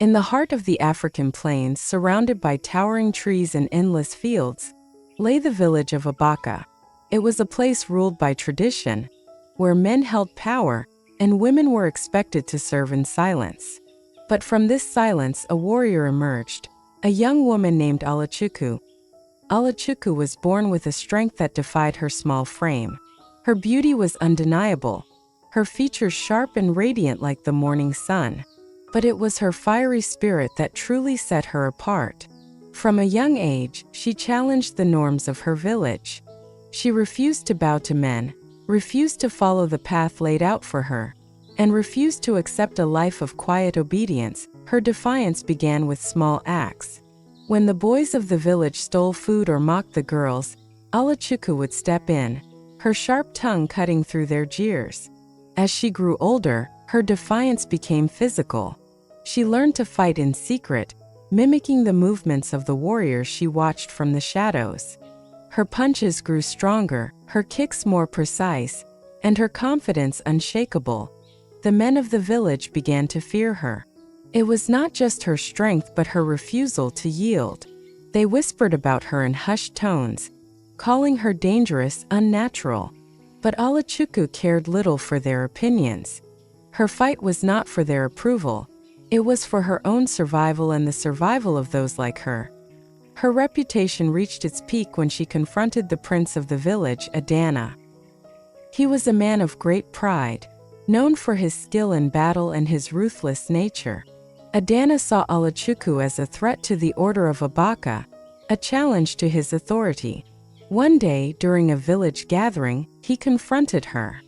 In the heart of the African plains, surrounded by towering trees and endless fields, lay the village of Abaka. It was a place ruled by tradition, where men held power and women were expected to serve in silence. But from this silence a warrior emerged, a young woman named Alachuku. Alachuku was born with a strength that defied her small frame. Her beauty was undeniable, her features sharp and radiant like the morning sun. But it was her fiery spirit that truly set her apart. From a young age, she challenged the norms of her village. She refused to bow to men, refused to follow the path laid out for her, and refused to accept a life of quiet obedience. Her defiance began with small acts. When the boys of the village stole food or mocked the girls, Alachuku would step in, her sharp tongue cutting through their jeers. As she grew older, her defiance became physical. She learned to fight in secret, mimicking the movements of the warriors she watched from the shadows. Her punches grew stronger, her kicks more precise, and her confidence unshakable. The men of the village began to fear her. It was not just her strength but her refusal to yield. They whispered about her in hushed tones, calling her dangerous, unnatural. But Alachuku cared little for their opinions. Her fight was not for their approval. It was for her own survival and the survival of those like her. Her reputation reached its peak when she confronted the prince of the village, Adana. He was a man of great pride, known for his skill in battle and his ruthless nature. Adana saw Alachuku as a threat to the order of Abaka, a challenge to his authority. One day, during a village gathering, he confronted her.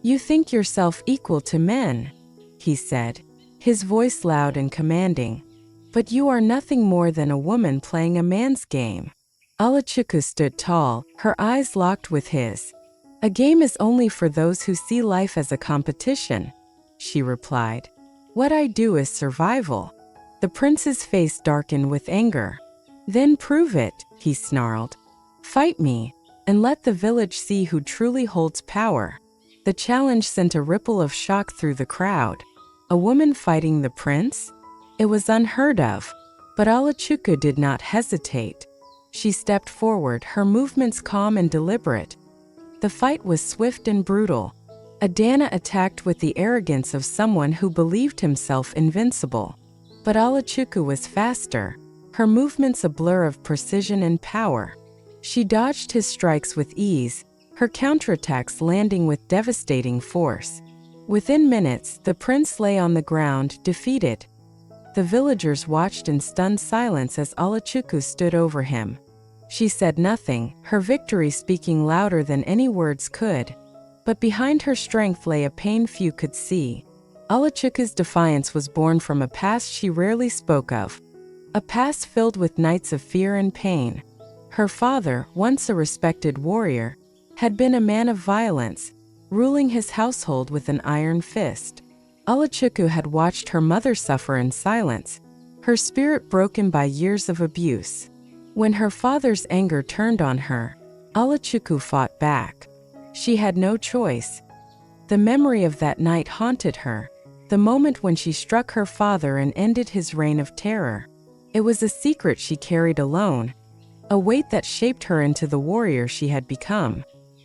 "You think yourself equal to men," he said, his voice loud and commanding. "But you are nothing more than a woman playing a man's game." Alachuku stood tall, her eyes locked with his. "A game is only for those who see life as a competition," she replied. "What I do is survival." The prince's face darkened with anger. "Then prove it," he snarled. "Fight me, and let the village see who truly holds power." The challenge sent a ripple of shock through the crowd. A woman fighting the prince? It was unheard of, but Alachuku did not hesitate. She stepped forward, her movements calm and deliberate. The fight was swift and brutal. Adana attacked with the arrogance of someone who believed himself invincible. But Alachuku was faster, her movements a blur of precision and power. She dodged his strikes with ease, her counterattacks landing with devastating force. Within minutes, the prince lay on the ground, defeated. The villagers watched in stunned silence as Alachuku stood over him. She said nothing, her victory speaking louder than any words could. But behind her strength lay a pain few could see. Alachuku's defiance was born from a past she rarely spoke of, a past filled with nights of fear and pain. Her father, once a respected warrior, had been a man of violence, ruling his household with an iron fist. Alachuku had watched her mother suffer in silence, her spirit broken by years of abuse. When her father's anger turned on her, Alachuku fought back. She had no choice. The memory of that night haunted her, the moment when she struck her father and ended his reign of terror. It was a secret she carried alone, a weight that shaped her into the warrior she had become.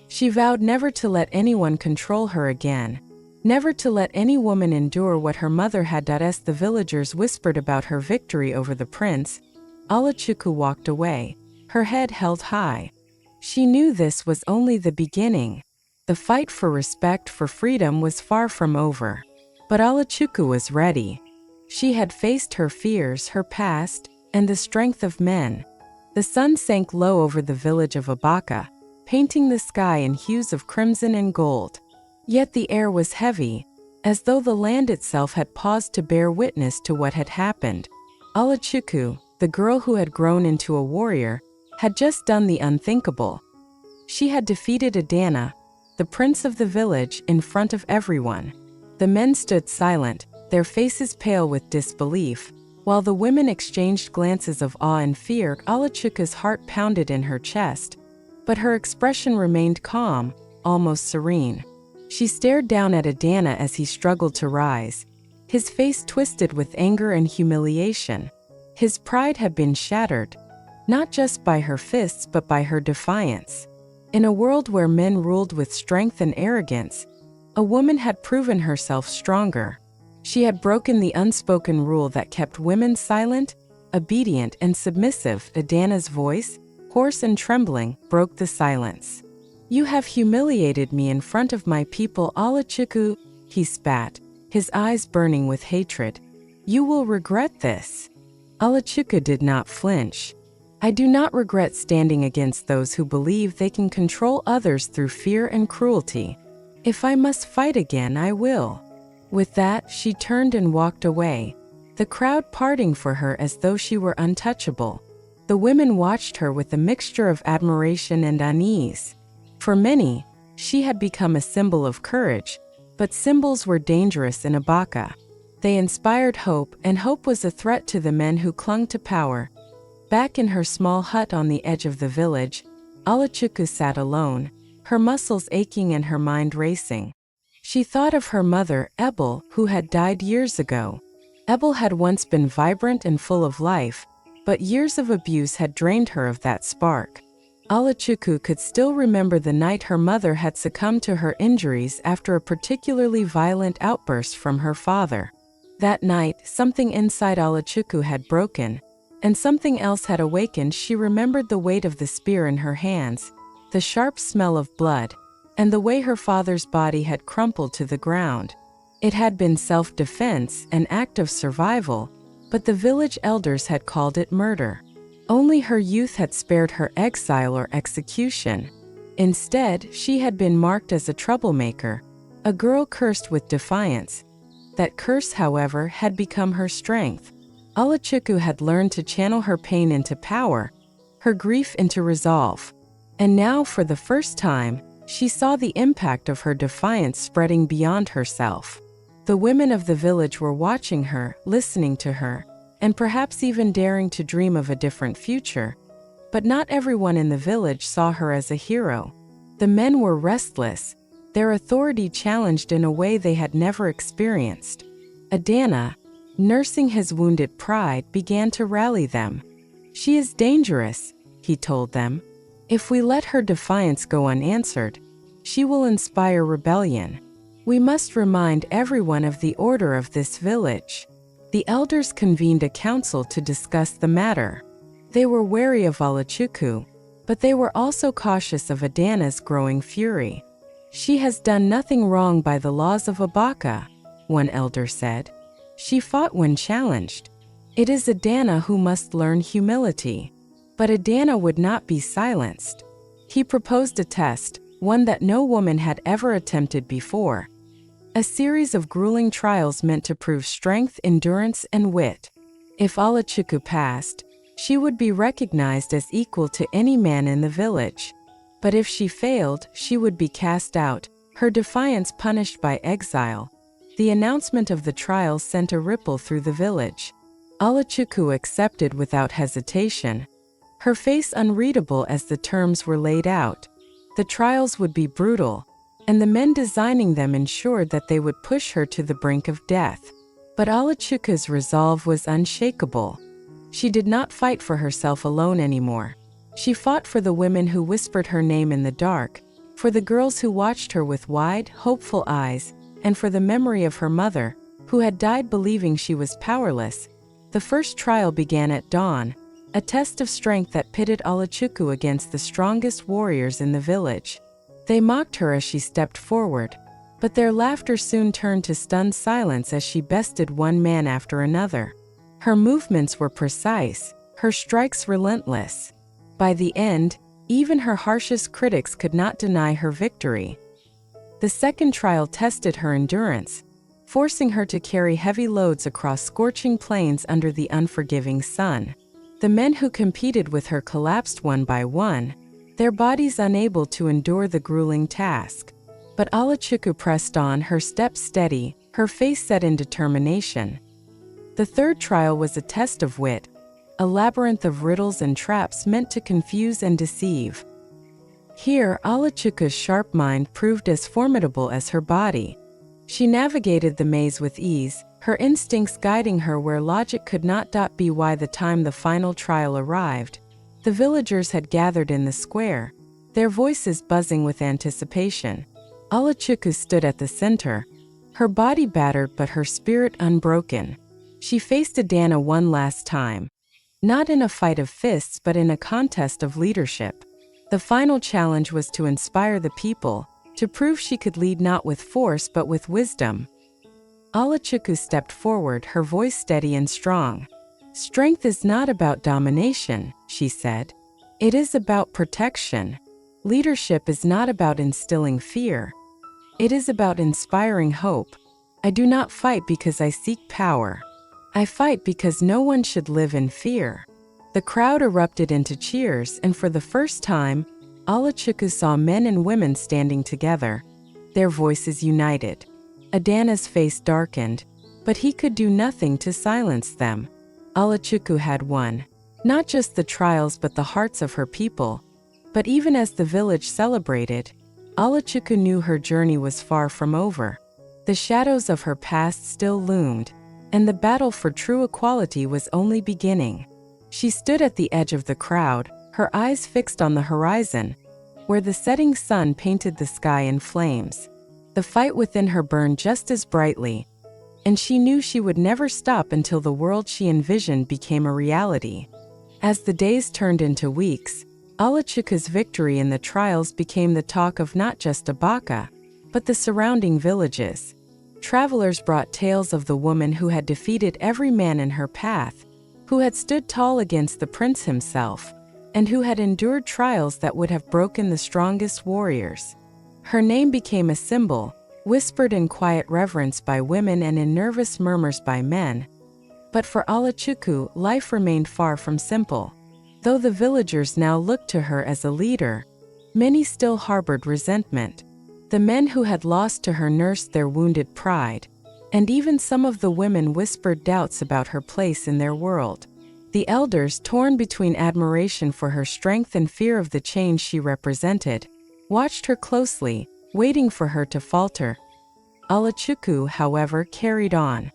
She vowed never to let anyone control her again, never to let any woman endure what her mother had done. As the villagers whispered about her victory over the prince, Alachuku walked away, her head held high. She knew this was only the beginning. The fight for respect, for freedom was far from over. But Alachuku was ready. She had faced her fears, her past, and the strength of men. The sun sank low over the village of Abaka, painting the sky in hues of crimson and gold. Yet the air was heavy, as though the land itself had paused to bear witness to what had happened. Alachuku, the girl who had grown into a warrior, had just done the unthinkable. She had defeated Adana, the prince of the village, in front of everyone. The men stood silent, their faces pale with disbelief, while the women exchanged glances of awe and fear. Alachuku's heart pounded in her chest, but her expression remained calm, almost serene. She stared down at Adana as he struggled to rise, his face twisted with anger and humiliation. His pride had been shattered, not just by her fists but by her defiance. In a world where men ruled with strength and arrogance, a woman had proven herself stronger. She had broken the unspoken rule that kept women silent, obedient, and submissive. Adana's voice, hoarse and trembling, broke the silence. "You have humiliated me in front of my people, Alachuku," he spat, his eyes burning with hatred. "You will regret this." Alachuku did not flinch. "I do not regret standing against those who believe they can control others through fear and cruelty. If I must fight again, I will." With that, she turned and walked away, the crowd parting for her as though she were untouchable. The women watched her with a mixture of admiration and unease. For many, she had become a symbol of courage, but symbols were dangerous in Abaka. They inspired hope, and hope was a threat to the men who clung to power. Back in her small hut on the edge of the village, Alachuku sat alone, her muscles aching and her mind racing. She thought of her mother, Ebel, who had died years ago. Ebel had once been vibrant and full of life, but years of abuse had drained her of that spark. Alachuku could still remember the night her mother had succumbed to her injuries after a particularly violent outburst from her father. That night, something inside Alachuku had broken, and something else had awakened. She remembered the weight of the spear in her hands, the sharp smell of blood, and the way her father's body had crumpled to the ground. It had been self-defense, an act of survival, but the village elders had called it murder. Only her youth had spared her exile or execution. Instead, she had been marked as a troublemaker, a girl cursed with defiance. That curse, however, had become her strength. Alachuku had learned to channel her pain into power, her grief into resolve. And now, for the first time, she saw the impact of her defiance spreading beyond herself. The women of the village were watching her, listening to her, and perhaps even daring to dream of a different future. But not everyone in the village saw her as a hero. The men were restless, their authority challenged in a way they had never experienced. Adana, nursing his wounded pride, began to rally them. "She is dangerous," he told them. "If we let her defiance go unanswered, she will inspire rebellion. We must remind everyone of the order of this village." The elders convened a council to discuss the matter. They were wary of Alachuku, but they were also cautious of Adana's growing fury. "She has done nothing wrong by the laws of Abaka," one elder said. "She fought when challenged. It is Adana who must learn humility." But Adana would not be silenced. He proposed a test, one that no woman had ever attempted before. A series of grueling trials meant to prove strength, endurance, and wit. If Alachuku passed, she would be recognized as equal to any man in the village. But if she failed, she would be cast out, her defiance punished by exile. The announcement of the trials sent a ripple through the village. Alachuku accepted without hesitation, her face unreadable as the terms were laid out. The trials would be brutal, and the men designing them ensured that they would push her to the brink of death. But Alachuku's resolve was unshakable. She did not fight for herself alone anymore. She fought for the women who whispered her name in the dark, for the girls who watched her with wide, hopeful eyes, and for the memory of her mother, who had died believing she was powerless. The first trial began at dawn, a test of strength that pitted Alachuku against the strongest warriors in the village. They mocked her as she stepped forward, but their laughter soon turned to stunned silence as she bested one man after another. Her movements were precise, her strikes relentless. By the end, even her harshest critics could not deny her victory. The second trial tested her endurance, forcing her to carry heavy loads across scorching plains under the unforgiving sun. The men who competed with her collapsed one by one, their bodies unable to endure the grueling task. But Alachuku pressed on, her steps steady, her face set in determination. The third trial was a test of wit, a labyrinth of riddles and traps meant to confuse and deceive. Here, Alachuku's sharp mind proved as formidable as her body. She navigated the maze with ease, her instincts guiding her where logic could not. By the time the final trial arrived, the villagers had gathered in the square, their voices buzzing with anticipation. Alachuku stood at the center, her body battered but her spirit unbroken. She faced Adana one last time, not in a fight of fists but in a contest of leadership. The final challenge was to inspire the people, to prove she could lead not with force but with wisdom. Alachuku stepped forward, her voice steady and strong. "Strength is not about domination," she said. "It is about protection. Leadership is not about instilling fear. It is about inspiring hope. I do not fight because I seek power. I fight because no one should live in fear." The crowd erupted into cheers, and for the first time, Alachuku saw men and women standing together, their voices united. Adana's face darkened, but he could do nothing to silence them. Alachuku had won, not just the trials but the hearts of her people. But even as the village celebrated, Alachuku knew her journey was far from over. The shadows of her past still loomed, and the battle for true equality was only beginning. She stood at the edge of the crowd, her eyes fixed on the horizon, where the setting sun painted the sky in flames. The fight within her burned just as brightly, and she knew she would never stop until the world she envisioned became a reality. As the days turned into weeks, Alachuku's victory in the trials became the talk of not just Abaka, but the surrounding villages. Travelers brought tales of the woman who had defeated every man in her path, who had stood tall against the prince himself, and who had endured trials that would have broken the strongest warriors. Her name became a symbol, whispered in quiet reverence by women and in nervous murmurs by men. But for Alachuku, life remained far from simple. Though the villagers now looked to her as a leader, many still harbored resentment. The men who had lost to her nursed their wounded pride, and even some of the women whispered doubts about her place in their world. The elders, torn between admiration for her strength and fear of the change she represented, watched her closely, waiting for her to falter. Alachuku, however, carried on.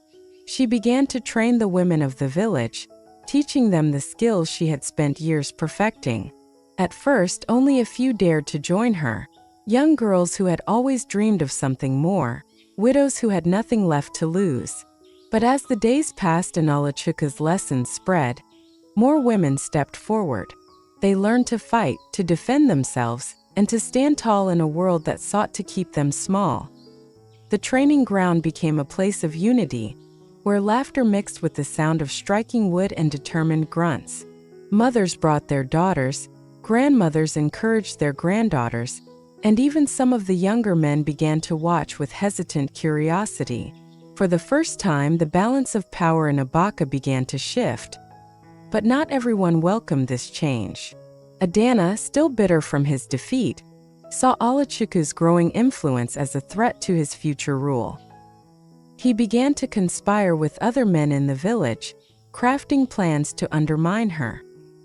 She began to train the women of the village, teaching them the skills she had spent years perfecting. At first, only a few dared to join her, young girls who had always dreamed of something more, widows who had nothing left to lose. But as the days passed and Alachuku's lessons spread, more women stepped forward. They learned to fight, to defend themselves, and to stand tall in a world that sought to keep them small. The training ground became a place of unity, where laughter mixed with the sound of striking wood and determined grunts. Mothers brought their daughters, grandmothers encouraged their granddaughters, and even some of the younger men began to watch with hesitant curiosity. For the first time, the balance of power in Abaka began to shift. But not everyone welcomed this change. Adana, still bitter from his defeat, saw Alachuku's growing influence as a threat to his future rule. He began to conspire with other men in the village, crafting plans to undermine her.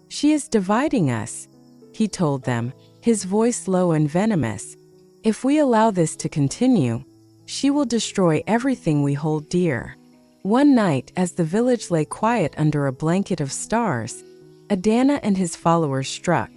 "She is dividing us," he told them, his voice low and venomous. "If we allow this to continue, she will destroy everything we hold dear." One night, as the village lay quiet under a blanket of stars, Adana and his followers struck.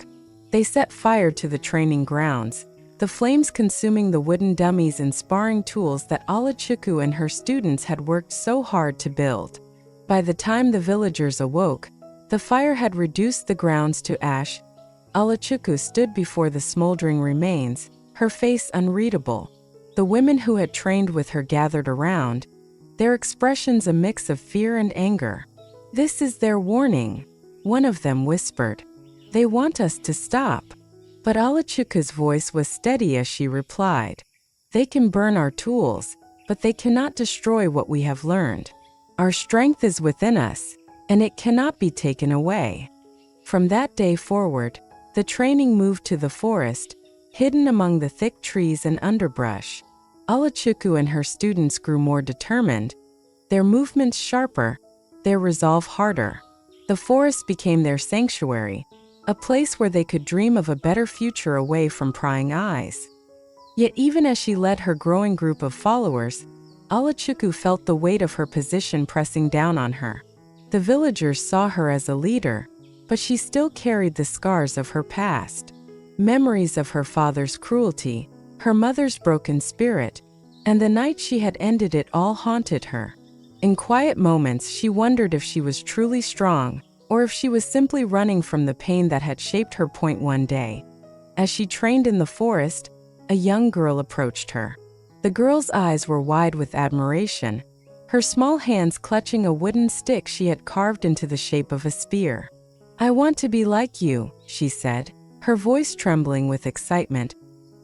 They set fire to the training grounds, the flames consuming the wooden dummies and sparring tools that Alachuku and her students had worked so hard to build. By the time the villagers awoke, the fire had reduced the grounds to ash. Alachuku stood before the smoldering remains, her face unreadable. The women who had trained with her gathered around, their expressions a mix of fear and anger. "This is their warning," one of them whispered. "They want us to stop." But Alachuku's voice was steady as she replied, "They can burn our tools, but they cannot destroy what we have learned. Our strength is within us, and it cannot be taken away." From that day forward, the training moved to the forest, hidden among the thick trees and underbrush. Alachuku and her students grew more determined, their movements sharper, their resolve harder. The forest became their sanctuary, a place where they could dream of a better future away from prying eyes. Yet even as she led her growing group of followers, Alachuku felt the weight of her position pressing down on her. The villagers saw her as a leader, but she still carried the scars of her past. Memories of her father's cruelty, her mother's broken spirit, and the night she had ended it all haunted her. In quiet moments, she wondered if she was truly strong, or if she was simply running from the pain that had shaped her. One day, as she trained in the forest, a young girl approached her. The girl's eyes were wide with admiration, her small hands clutching a wooden stick she had carved into the shape of a spear. "I want to be like you," she said, her voice trembling with excitement.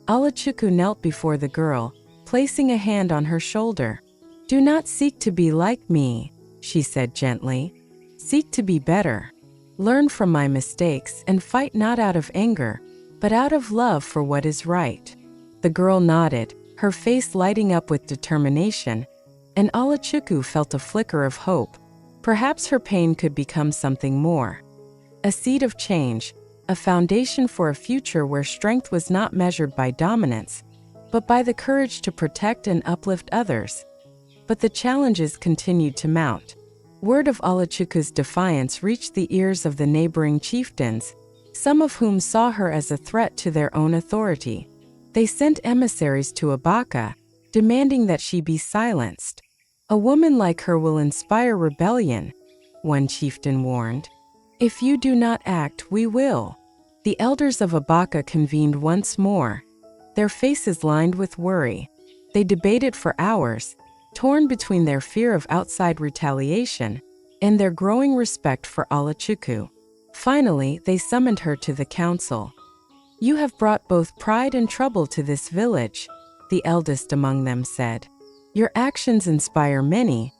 Alachuku knelt before the girl, placing a hand on her shoulder. "Do not seek to be like me," she said gently. "Seek to be better. Learn from my mistakes and fight not out of anger, but out of love for what is right." The girl nodded, her face lighting up with determination, and Alachuku felt a flicker of hope. Perhaps her pain could become something more. A seed of change, a foundation for a future where strength was not measured by dominance, but by the courage to protect and uplift others. But the challenges continued to mount. Word of Alachuku's defiance reached the ears of the neighboring chieftains, some of whom saw her as a threat to their own authority. They sent emissaries to Abaka, demanding that she be silenced. "A woman like her will inspire rebellion," one chieftain warned. "If you do not act, we will." The elders of Abaka convened once more, their faces lined with worry. They debated for hours, torn between their fear of outside retaliation and their growing respect for Alachuku. Finally, they summoned her to the council. "You have brought both pride and trouble to this village," the eldest among them said. "Your actions inspire many,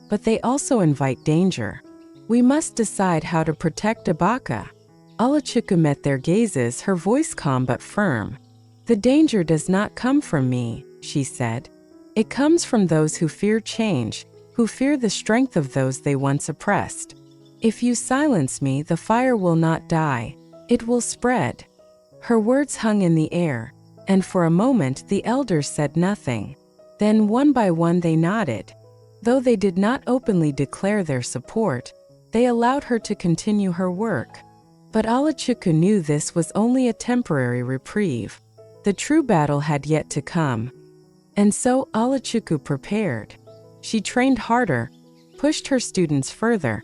but they also invite danger. We must decide how to protect Abaka." Alachuku met their gazes, her voice calm but firm. "The danger does not come from me," she said. "It comes from those who fear change, who fear the strength of those they once oppressed. If you silence me, the fire will not die, it will spread." Her words hung in the air, and for a moment the elders said nothing. Then one by one they nodded. Though they did not openly declare their support, they allowed her to continue her work. But Alachuku knew this was only a temporary reprieve. The true battle had yet to come. And so Alachuku prepared. She trained harder, pushed her students further,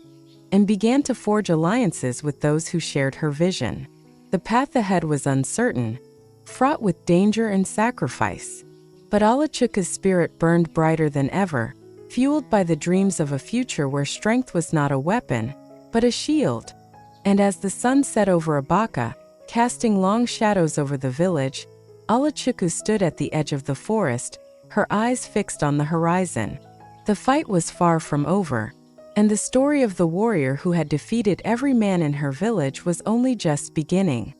and began to forge alliances with those who shared her vision. The path ahead was uncertain, fraught with danger and sacrifice. But Alachuku's spirit burned brighter than ever, fueled by the dreams of a future where strength was not a weapon, but a shield. And as the sun set over Abaka, casting long shadows over the village, Alachuku stood at the edge of the forest, her eyes fixed on the horizon. The fight was far from over, and the story of the warrior who had defeated every man in her village was only just beginning.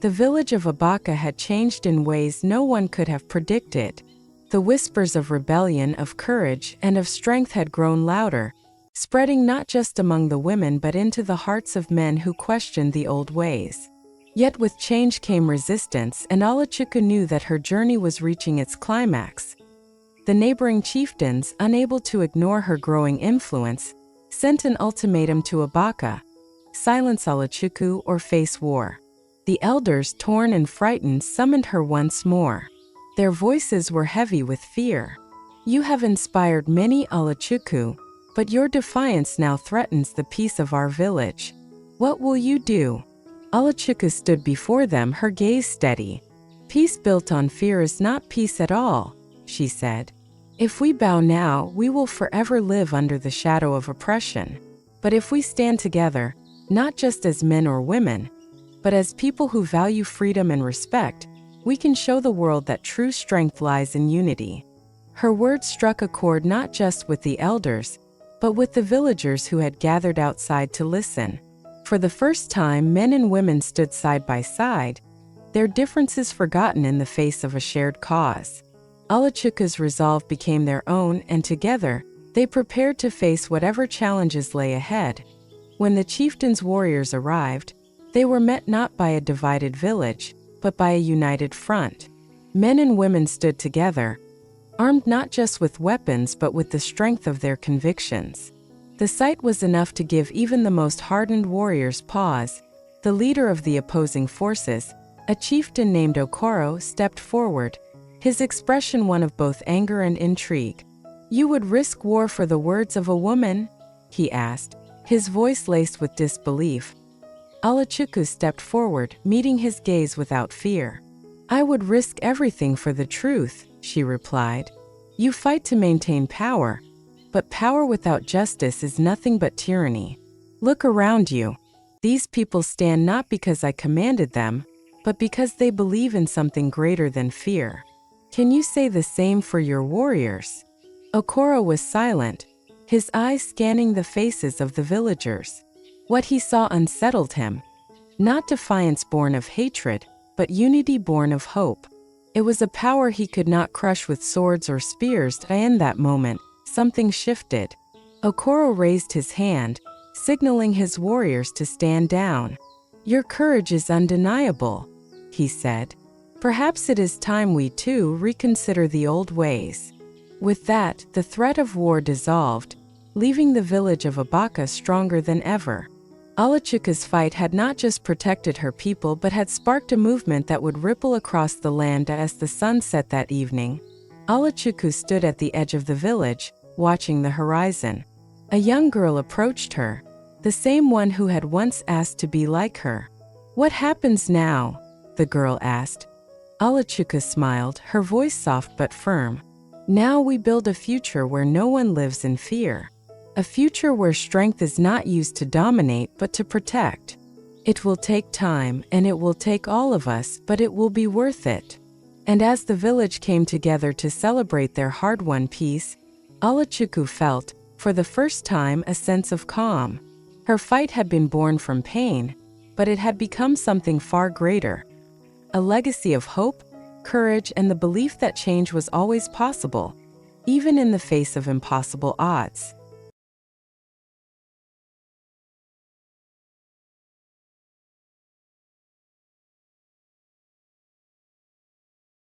The village of Abaka had changed in ways no one could have predicted. The whispers of rebellion, of courage, and of strength had grown louder, spreading not just among the women but into the hearts of men who questioned the old ways. Yet with change came resistance, and Alachuku knew that her journey was reaching its climax. The neighboring chieftains, unable to ignore her growing influence, sent an ultimatum to Abaka: silence Alachuku or face war. The elders, torn and frightened, summoned her once more. Their voices were heavy with fear. "You have inspired many, Alachuku, but your defiance now threatens the peace of our village. What will you do?" Alachuku stood before them, her gaze steady. "Peace built on fear is not peace at all," she said. "If we bow now, we will forever live under the shadow of oppression. But if we stand together, not just as men or women, but as people who value freedom and respect, we can show the world that true strength lies in unity." Her words struck a chord not just with the elders, but with the villagers who had gathered outside to listen. For the first time, men and women stood side by side, their differences forgotten in the face of a shared cause. Alachuku's resolve became their own, and together, they prepared to face whatever challenges lay ahead. When the chieftain's warriors arrived, they were met not by a divided village, but by a united front. Men and women stood together, armed not just with weapons but with the strength of their convictions. The sight was enough to give even the most hardened warriors pause. The leader of the opposing forces, a chieftain named Okoro, stepped forward, his expression one of both anger and intrigue. "You would risk war for the words of a woman?" he asked, his voice laced with disbelief. Alachuku stepped forward, meeting his gaze without fear. "I would risk everything for the truth," she replied. "You fight to maintain power, but power without justice is nothing but tyranny. Look around you. These people stand not because I commanded them, but because they believe in something greater than fear. Can you say the same for your warriors?" Okoro was silent, his eyes scanning the faces of the villagers. What he saw unsettled him. Not defiance born of hatred, but unity born of hope. It was a power he could not crush with swords or spears, and in that moment, something shifted. Okoro raised his hand, signaling his warriors to stand down. "Your courage is undeniable," he said. "Perhaps it is time we too reconsider the old ways." With that, the threat of war dissolved, leaving the village of Abaka stronger than ever. Alachuka's fight had not just protected her people but had sparked a movement that would ripple across the land. As the sun set that evening, Alachuku stood at the edge of the village, watching the horizon. A young girl approached her, the same one who had once asked to be like her. "What happens now?" the girl asked. Alachuka smiled, her voice soft but firm. "Now we build a future where no one lives in fear. A future where strength is not used to dominate but to protect. It will take time and it will take all of us, but it will be worth it." And as the village came together to celebrate their hard-won peace, Alachuku felt, for the first time, a sense of calm. Her fight had been born from pain, but it had become something far greater. A legacy of hope, courage, and the belief that change was always possible, even in the face of impossible odds.